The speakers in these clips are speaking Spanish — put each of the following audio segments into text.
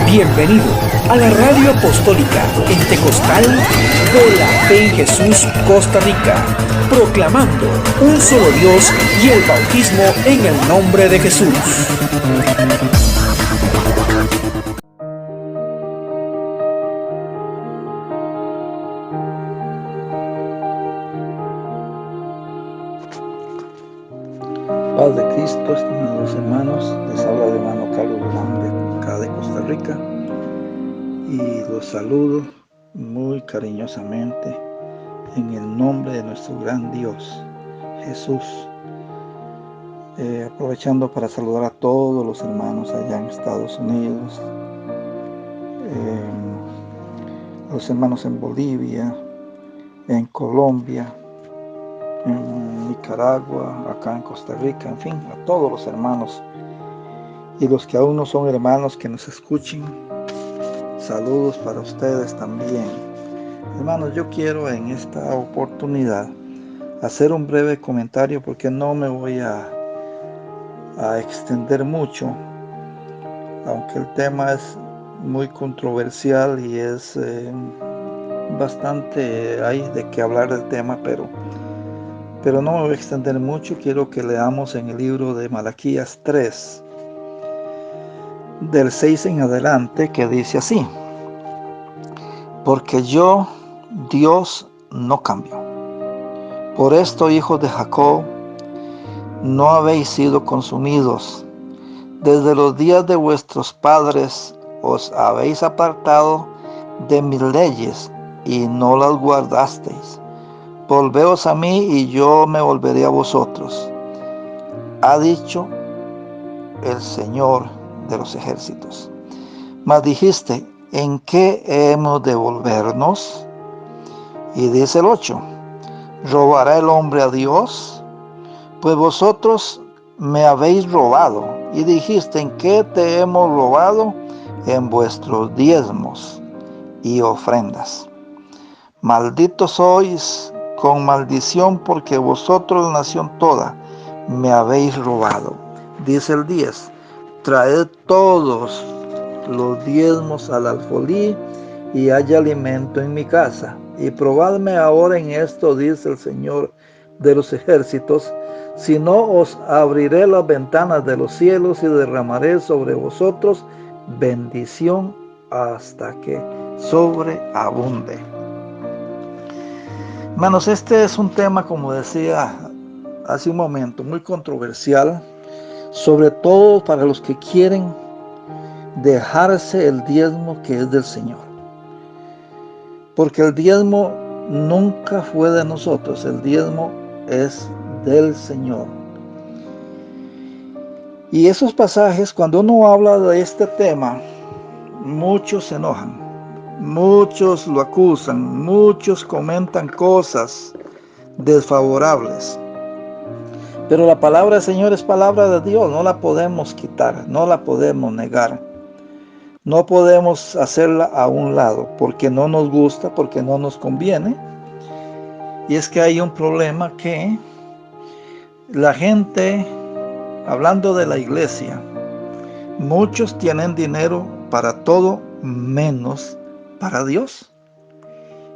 Bienvenido a la Radio Apostólica Pentecostal de la Fe en Jesús, Costa Rica, proclamando un solo Dios y el bautismo en el nombre de Jesús. Paz de Cristo, estimados hermanos, les habla el hermano Carlos Durán de acá de Costa Rica y los saludo muy cariñosamente en el nombre de nuestro gran Dios, Jesús. Aprovechando para saludar a todos los hermanos allá en Estados Unidos, a los hermanos en Bolivia, en Colombia, en Nicaragua, acá en Costa Rica, en fin, a todos los hermanos y los que aún no son hermanos que nos escuchen, saludos para ustedes también. Hermanos, yo quiero en esta oportunidad hacer un breve comentario porque no me voy a extender mucho, aunque el tema es muy controversial y es bastante, hay de qué hablar del tema, pero no me voy a extender mucho. Quiero que leamos en el libro de Malaquías 3, del 6 en adelante, que dice así: porque yo, Dios, no cambio. Por esto, hijos de Jacob, no habéis sido consumidos. Desde los días de vuestros padres os habéis apartado de mis leyes y no las guardasteis. Volveos a mí y yo me volveré a vosotros, ha dicho el Señor de los ejércitos. Mas dijiste, ¿en qué hemos de volvernos? Y dice el 8, ¿robará el hombre a Dios? Pues vosotros me habéis robado. Y dijiste, ¿en qué te hemos robado? En vuestros diezmos y ofrendas. Malditos sois con maldición, porque vosotros, nación toda, me habéis robado. Dice el 10, traed todos los diezmos al alfolí y haya alimento en mi casa. Y probadme ahora en esto, dice el Señor de los ejércitos, si no os abriré las ventanas de los cielos y derramaré sobre vosotros bendición hasta que sobreabunde. Hermanos, este es un tema, como decía hace un momento, muy controversial, sobre todo para los que quieren dejarse el diezmo que es del Señor. Porque el diezmo nunca fue de nosotros, el diezmo es del Señor. Y esos pasajes, cuando uno habla de este tema, muchos se enojan, muchos lo acusan, muchos comentan cosas desfavorables. Pero la palabra del Señor es palabra de Dios, no la podemos quitar, no la podemos negar. No podemos hacerla a un lado porque no nos gusta, porque no nos conviene. Y es que hay un problema que la gente, hablando de la iglesia, muchos tienen dinero para todo menos para Dios.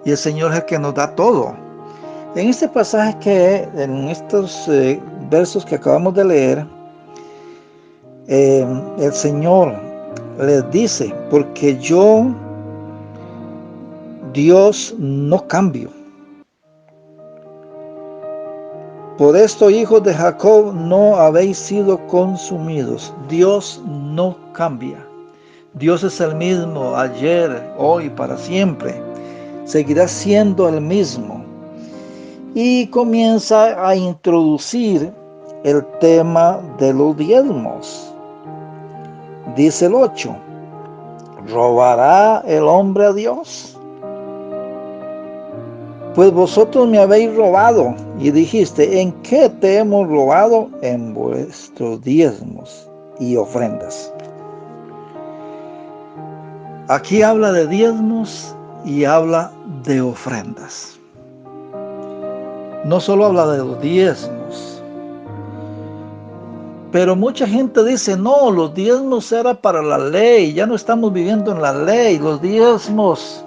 Y el Señor es el que nos da todo. En este pasaje en estos versos que acabamos de leer, el Señor les dice, porque yo, Dios, no cambio. Por esto, hijos de Jacob, no habéis sido consumidos. Dios no cambia. Dios es el mismo ayer, hoy, para siempre. Seguirá siendo el mismo. Y comienza a introducir el tema de los diezmos. Dice el 8, ¿robará el hombre a Dios? Pues vosotros me habéis robado. Y dijiste, ¿en qué te hemos robado? En vuestros diezmos y ofrendas. Aquí habla de diezmos y habla de ofrendas. No solo habla de los diezmos, Pero mucha gente dice, no, los diezmos era para la ley, ya no estamos viviendo en la ley, los diezmos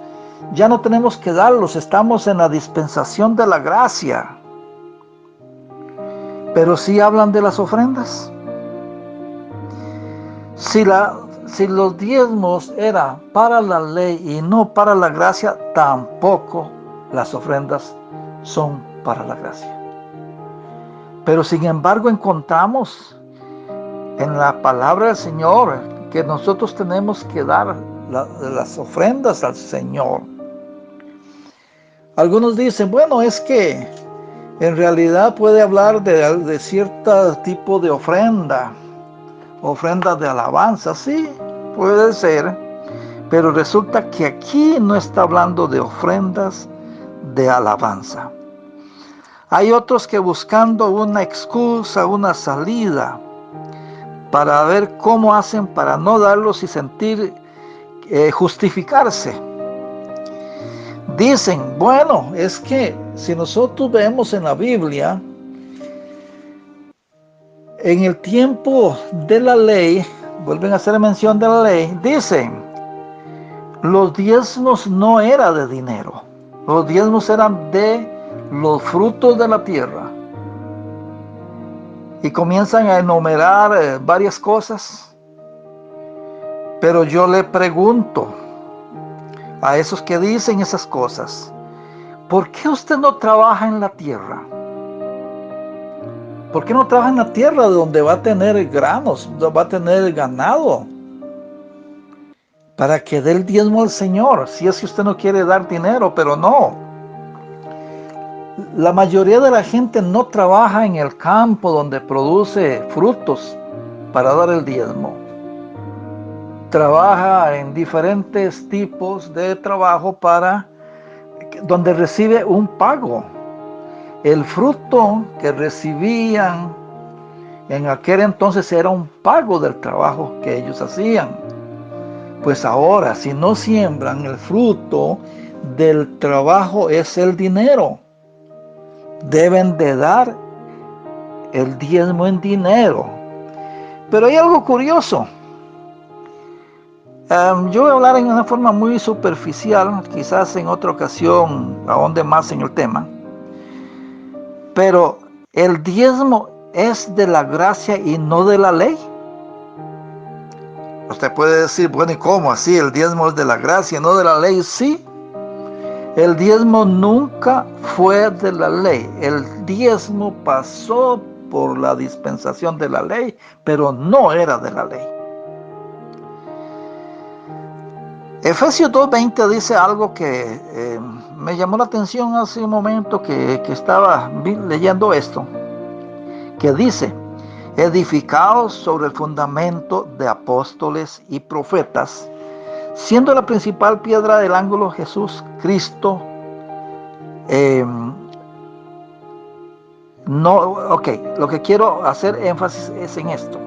ya no tenemos que darlos, estamos en la dispensación de la gracia. Pero sí hablan de las ofrendas. Si los diezmos eran para la ley y no para la gracia, tampoco las ofrendas son para la gracia. Pero sin embargo encontramos en la palabra del Señor que nosotros tenemos que dar las ofrendas al Señor. Algunos dicen, bueno, es que en realidad puede hablar de cierto tipo de ofrenda de alabanza, sí, puede ser, pero resulta que aquí no está hablando de ofrendas de alabanza. Hay otros que buscando una excusa, una salida, para ver cómo hacen para no darlos y sentir justificarse. Dicen, bueno, es que si nosotros vemos en la Biblia, en el tiempo de la ley, vuelven a hacer mención de la ley, dicen, los diezmos no eran de dinero, los diezmos eran de los frutos de la tierra. Y comienzan a enumerar varias cosas. Pero yo le pregunto a esos que dicen esas cosas, ¿por qué usted no trabaja en la tierra? ¿Por qué no trabaja en la tierra donde va a tener granos, donde va a tener ganado? Para que dé el diezmo al Señor, si es que usted no quiere dar dinero, pero no. La mayoría de la gente no trabaja en el campo donde produce frutos para dar el diezmo. Trabaja en diferentes tipos de trabajo donde recibe un pago. El fruto que recibían en aquel entonces era un pago del trabajo que ellos hacían. Pues ahora, si no siembran, el fruto del trabajo es el dinero. Deben de dar el diezmo en dinero. Pero hay algo curioso. Yo voy a hablar en una forma muy superficial, quizás en otra ocasión ahonde más en el tema. Pero el diezmo es de la gracia y no de la ley. Usted puede decir, bueno, ¿y cómo así? El diezmo es de la gracia, no de la ley. Sí. El diezmo nunca fue de la ley. El diezmo pasó por la dispensación de la ley, pero no era de la ley. Efesios 2:20 dice algo que me llamó la atención hace un momento que estaba leyendo esto, que dice, edificados sobre el fundamento de apóstoles y profetas, siendo la principal piedra del ángulo Jesús Cristo. Lo que quiero hacer énfasis es en esto.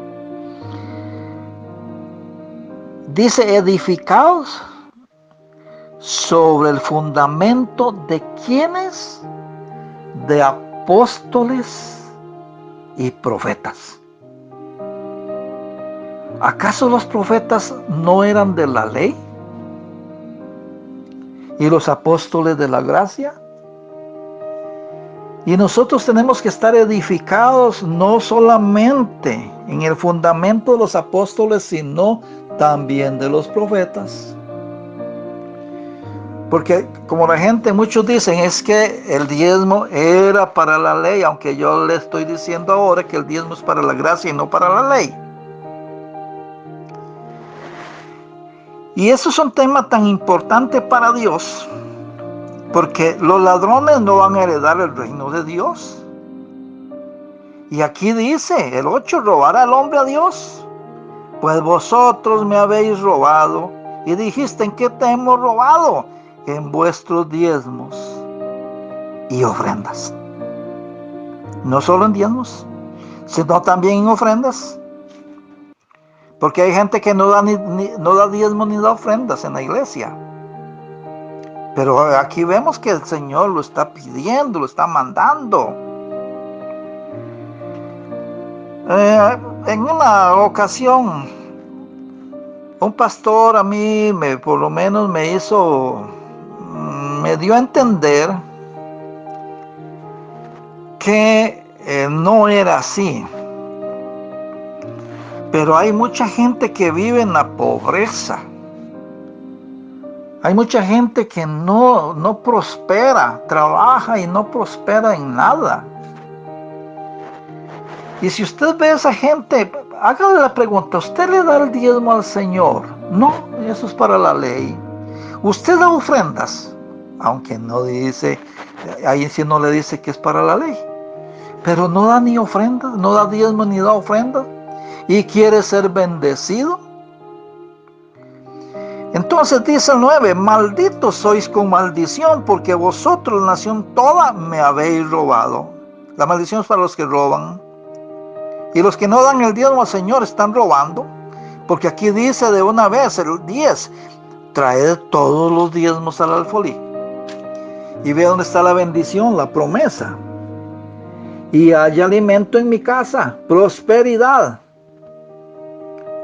Dice edificados sobre el fundamento de ¿quiénes? De apóstoles y profetas. ¿Acaso los profetas no eran de la ley? ¿Y los apóstoles de la gracia? Y nosotros tenemos que estar edificados no solamente en el fundamento de los apóstoles, sino también de los profetas. Porque como la gente, muchos dicen, es que el diezmo era para la ley, aunque yo le estoy diciendo ahora que el diezmo es para la gracia y no para la ley. Y eso es un tema tan importante para Dios, porque los ladrones no van a heredar el reino de Dios. Y aquí dice, el 8, robará el hombre a Dios. Pues vosotros me habéis robado, y dijiste, ¿en qué te hemos robado? En vuestros diezmos y ofrendas. No solo en diezmos, sino también en ofrendas. Porque hay gente que no da diezmos ni da ofrendas en la iglesia. Pero aquí vemos que el Señor lo está pidiendo, lo está mandando. En una ocasión, un pastor a mí, por lo menos me dio a entender que no era así. Pero hay mucha gente que vive en la pobreza. Hay mucha gente que no prospera, trabaja y no prospera en nada. Y si usted ve a esa gente, hágale la pregunta, ¿usted le da el diezmo al Señor? No, eso es para la ley. ¿Usted da ofrendas? Aunque no dice, ahí sí no le dice que es para la ley. Pero no da ni ofrendas, no da diezmo ni da ofrendas. ¿Y quiere ser bendecido? Entonces dice el 9, malditos sois con maldición, porque vosotros, nación toda, me habéis robado. La maldición es para los que roban. Y los que no dan el diezmo al Señor están robando, porque aquí dice de una vez, el 10, traed todos los diezmos al alfolí. Y ve dónde está la bendición, la promesa. Y hay alimento en mi casa, prosperidad.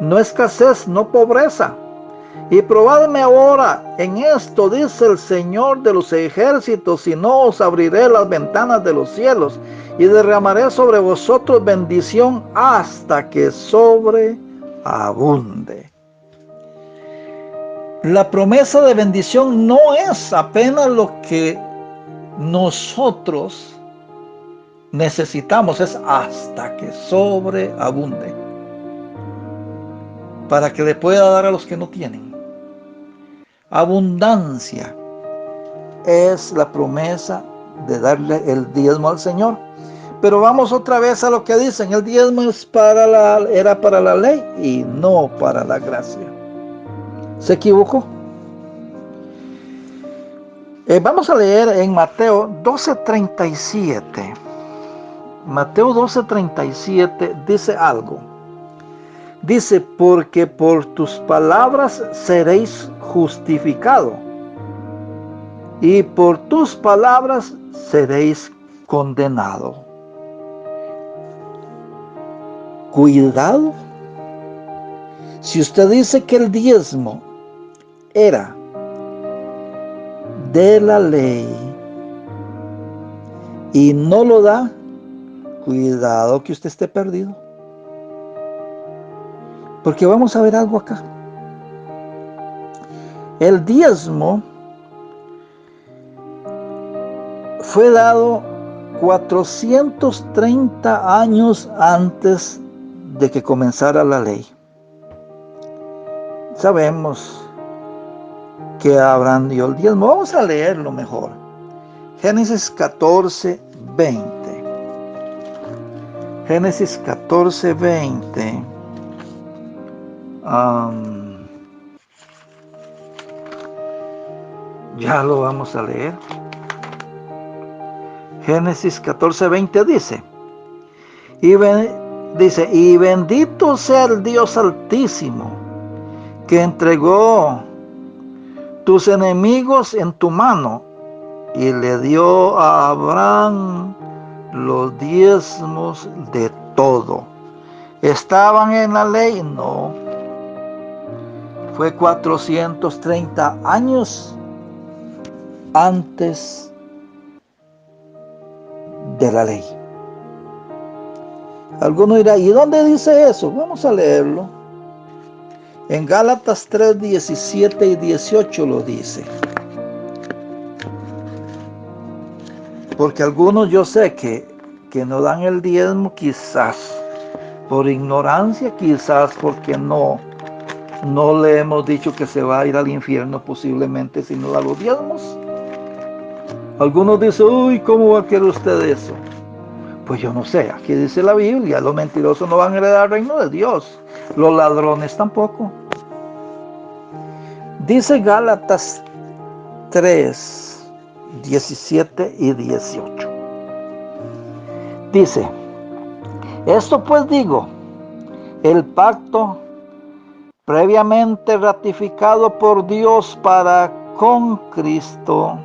No escasez, no pobreza. Y probadme ahora en esto, dice el Señor de los ejércitos, si no os abriré las ventanas de los cielos y derramaré sobre vosotros bendición hasta que sobreabunde. La promesa de bendición no es apenas lo que nosotros necesitamos, es hasta que sobreabunde, para que le pueda dar a los que no tienen. Abundancia es la promesa de darle el diezmo al Señor. Pero vamos otra vez a lo que dicen, el diezmo era para la ley y no para la gracia. ¿Se equivocó? Vamos a leer en Mateo 12:37. Mateo 12:37 dice algo. Dice, porque por tus palabras seréis justificado, y por tus palabras seréis condenado. Cuidado. Si usted dice que el diezmo era de la ley y no lo da, cuidado que usted esté perdido. Porque vamos a ver algo acá. El diezmo fue dado 430 años antes de que comenzara la ley. Sabemos que Abraham dio el diezmo. Vamos a leerlo mejor. Génesis 14:20. Génesis 14:20. Ya lo vamos a leer. Génesis 14:20 dice, y bendito sea el Dios Altísimo, que entregó tus enemigos en tu mano, y le dio a Abraham los diezmos de todo. ¿Estaban en la ley? No. Fue 430 años antes de la ley. Alguno dirá, ¿y dónde dice eso? Vamos a leerlo. En Gálatas 3:17 y 18 lo dice. Porque algunos yo sé que no dan el diezmo, quizás por ignorancia, quizás porque no le hemos dicho que se va a ir al infierno posiblemente si no da los diezmos. Algunos dicen, uy, ¿cómo va a querer usted eso? Pues yo no sé, aquí dice la Biblia, los mentirosos no van a heredar el reino de Dios, los ladrones tampoco. Dice Gálatas 3:17 y 18. Dice, esto pues digo, el pacto previamente ratificado por Dios para con Cristo,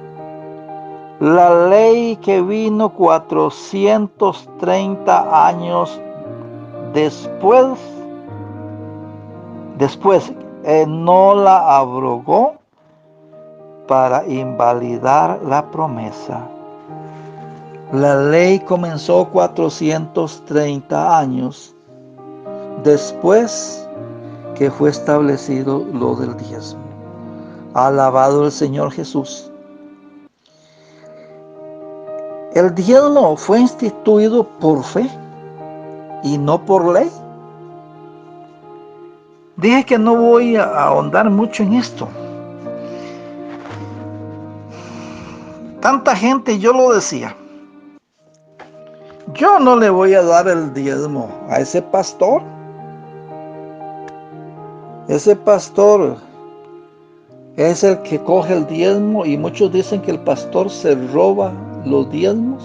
la ley que vino 430 años después no la abrogó para invalidar la promesa. La ley comenzó 430 años después que fue establecido lo del diezmo. Alabado el Señor Jesús. El diezmo fue instituido por fe y no por ley. Dije que no voy a ahondar mucho en esto. Tanta gente, yo lo decía, yo no le voy a dar el diezmo a ese pastor. Ese pastor es el que coge el diezmo, y muchos dicen que el pastor se roba los diezmos.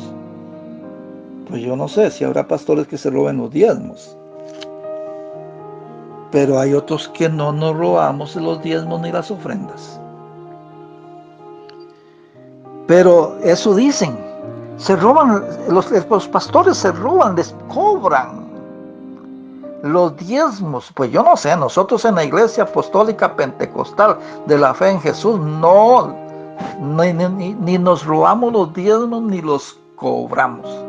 Pues yo no sé si habrá pastores que se roben los diezmos, pero hay otros que no nos robamos los diezmos ni las ofrendas. Pero eso dicen, se roban, los pastores se roban, les cobran los diezmos. Pues yo no sé, nosotros en la Iglesia Apostólica Pentecostal de la Fe en Jesús no, ni nos robamos los diezmos ni los cobramos.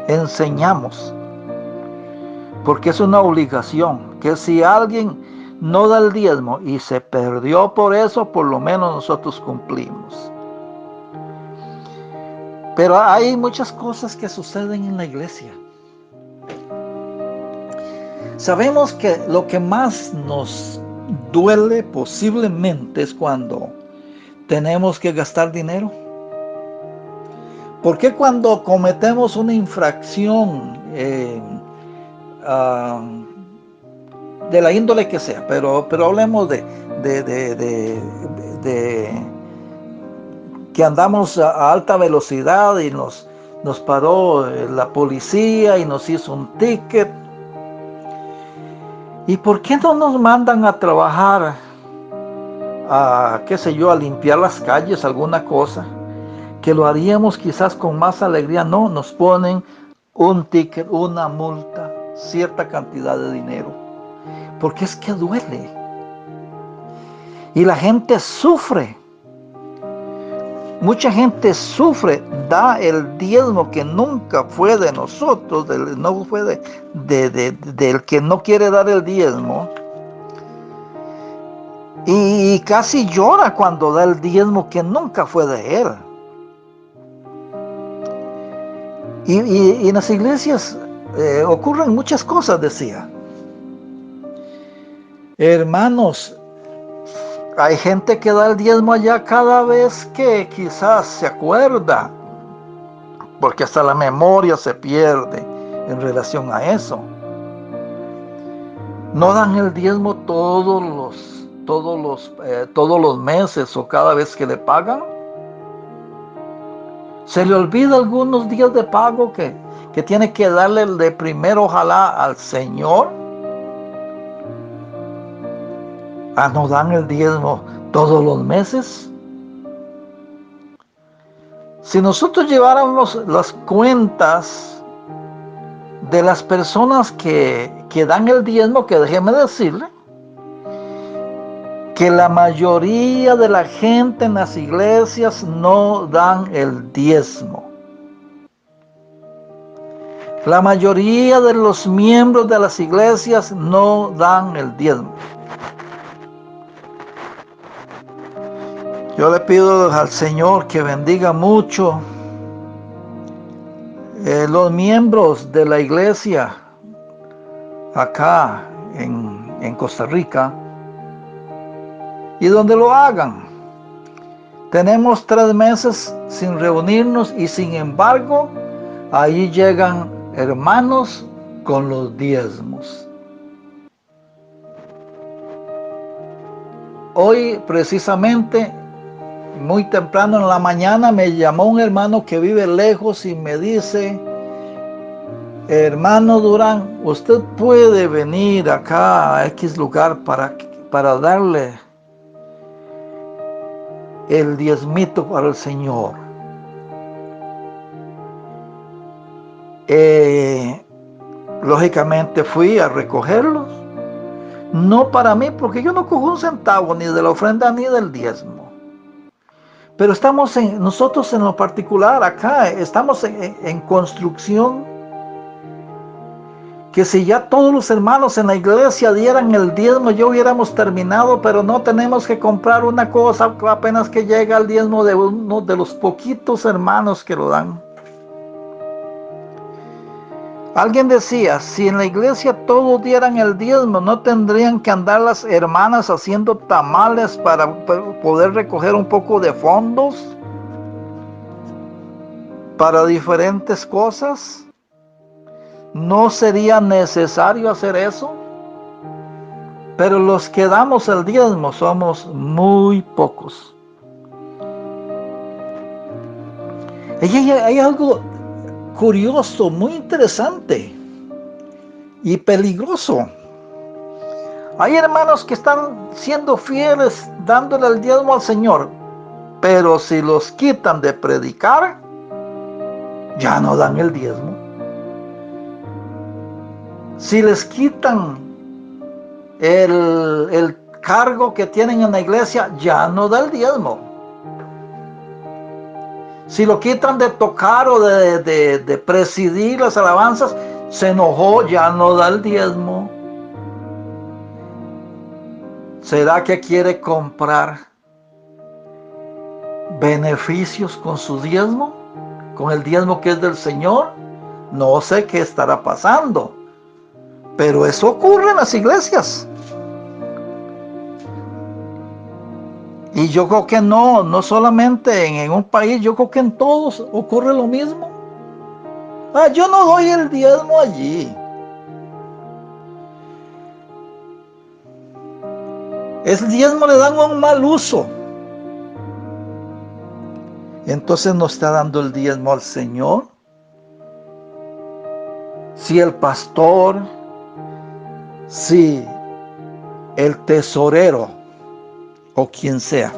Enseñamos, porque es una obligación, que si alguien no da el diezmo y se perdió por eso, por lo menos nosotros cumplimos. Pero hay muchas cosas que suceden en la iglesia. Sabemos que lo que más nos duele posiblemente es cuando tenemos que gastar dinero. ¿Por qué cuando cometemos una infracción de la índole que sea, pero hablemos de que andamos a alta velocidad y nos paró la policía y nos hizo un ticket? ¿Y por qué no nos mandan a trabajar, qué sé yo, a limpiar las calles, alguna cosa? Que lo haríamos quizás con más alegría. No, nos ponen un ticket, una multa, cierta cantidad de dinero, porque es que duele. Y la gente sufre. Mucha gente sufre, da el diezmo que nunca fue de nosotros, no fue del que no quiere dar el diezmo. Y casi llora cuando da el diezmo que nunca fue de él. Y en las iglesias ocurren muchas cosas, decía. Hermanos, hay gente que da el diezmo allá cada vez que quizás se acuerda, porque hasta la memoria se pierde en relación a eso. No dan el diezmo todos los meses o cada vez que le pagan. Se le olvida algunos días de pago que tiene que darle el de primero, ojalá, al Señor. ¿No dan el diezmo todos los meses? Si nosotros lleváramos las cuentas de las personas que dan el diezmo, que déjeme decirle que la mayoría de la gente en las iglesias no dan el diezmo. La mayoría de los miembros de las iglesias no dan el diezmo. Yo le pido al Señor que bendiga mucho los miembros de la iglesia acá en Costa Rica, y donde lo hagan. Tenemos 3 meses sin reunirnos y sin embargo ahí llegan hermanos con los diezmos. Hoy precisamente, muy temprano en la mañana, me llamó un hermano que vive lejos y me dice: hermano Durán, usted puede venir acá a X lugar para darle el diezmito para el Señor. Lógicamente fui a recogerlos. No para mí, porque yo no cojo un centavo ni de la ofrenda ni del diezmo. Pero nosotros en lo particular acá, estamos en construcción, que si ya todos los hermanos en la iglesia dieran el diezmo, ya hubiéramos terminado, pero no, tenemos que comprar una cosa apenas que llega el diezmo de uno de los poquitos hermanos que lo dan. Alguien decía, si en la iglesia todos dieran el diezmo, no tendrían que andar las hermanas haciendo tamales para poder recoger un poco de fondos para diferentes cosas. ¿No sería necesario hacer eso? Pero los que damos el diezmo somos muy pocos. Hay algo curioso, muy interesante y peligroso. Hay hermanos que están siendo fieles dándole el diezmo al Señor, pero si los quitan de predicar, ya no dan el diezmo. Si les quitan el cargo que tienen en la iglesia, ya no da el diezmo. Si lo quitan de tocar o de presidir las alabanzas, se enojó, ya no da el diezmo. ¿Será que quiere comprar beneficios con su diezmo? ¿Con el diezmo que es del Señor? No sé qué estará pasando, pero eso ocurre en las iglesias. Y yo creo que no solamente en un país, yo creo que en todos ocurre lo mismo. Yo no doy el diezmo allí. El diezmo le dan un mal uso. Entonces no está dando el diezmo al Señor. Si el pastor, si el tesorero o quien sea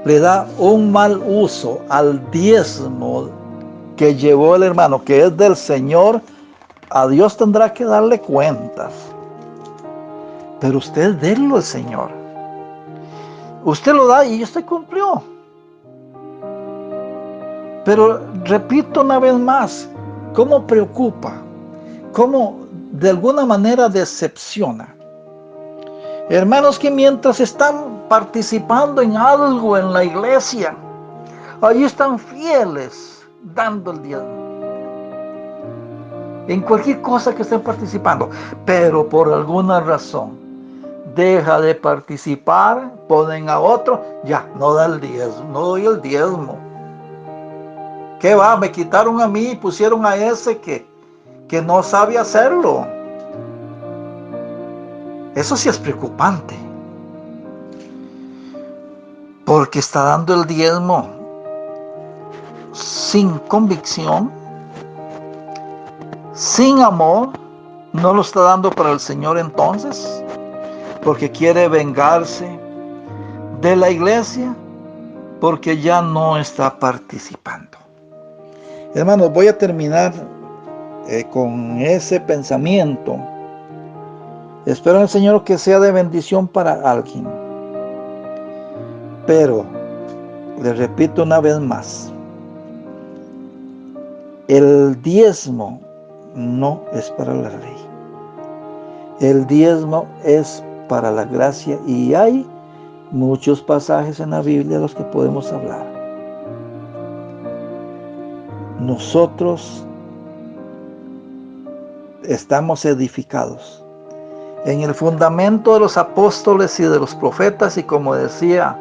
le da un mal uso al diezmo que llevó el hermano, que es del Señor, a Dios tendrá que darle cuentas. Pero usted délo al Señor. Usted lo da y usted cumplió. Pero repito una vez más, ¿cómo preocupa? ¿Cómo de alguna manera decepciona? Hermanos que mientras están participando en algo en la iglesia, allí están fieles dando el diezmo. En cualquier cosa que estén participando, pero por alguna razón deja de participar, ponen a otro, ya no da el diezmo, no doy el diezmo. ¿Qué va? Me quitaron a mí y pusieron a ese que no sabe hacerlo. Eso sí es preocupante, porque está dando el diezmo sin convicción, sin amor. No lo está dando para el Señor entonces, porque quiere vengarse de la iglesia, porque ya no está participando. Hermanos, voy a terminar con ese pensamiento. Espero en el Señor que sea de bendición para alguien. Pero, les repito una vez más, el diezmo no es para la ley. El diezmo es para la gracia, y hay muchos pasajes en la Biblia de los que podemos hablar. Nosotros estamos edificados en el fundamento de los apóstoles y de los profetas, y como decía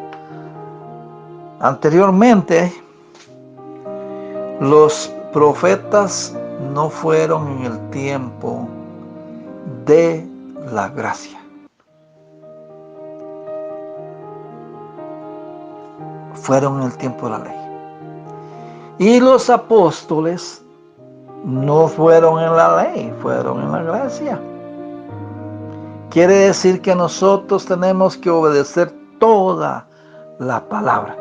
anteriormente, los profetas no fueron en el tiempo de la gracia. Fueron en el tiempo de la ley. Y los apóstoles no fueron en la ley, fueron en la gracia. Quiere decir que nosotros tenemos que obedecer toda la palabra.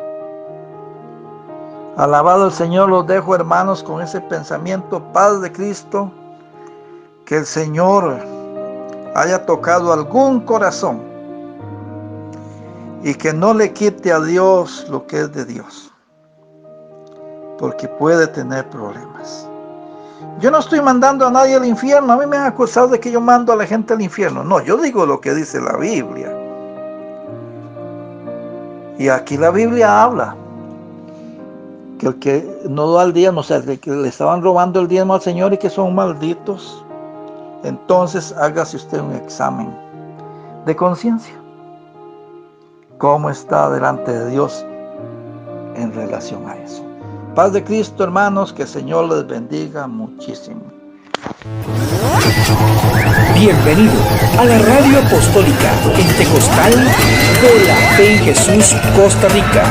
Alabado el Señor, los dejo, hermanos, con ese pensamiento. Paz de Cristo. que el Señor haya tocado algún corazón y que no le quite a Dios lo que es de Dios, porque puede tener problemas. Yo no estoy mandando a nadie al infierno. A mí me han acusado de que yo mando a la gente al infierno. No, yo digo lo que dice la Biblia. Y aquí la Biblia habla que el que no da el diezmo, o sea, que le estaban robando el diezmo al Señor y que son malditos, entonces hágase usted un examen de conciencia. ¿Cómo está delante de Dios en relación a eso? Paz de Cristo, hermanos, que el Señor les bendiga muchísimo. Bienvenido a la Radio Apostólica Pentecostal de la Fe en Jesús, Costa Rica,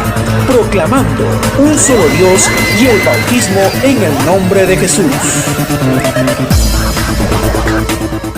proclamando un solo Dios y el bautismo en el nombre de Jesús.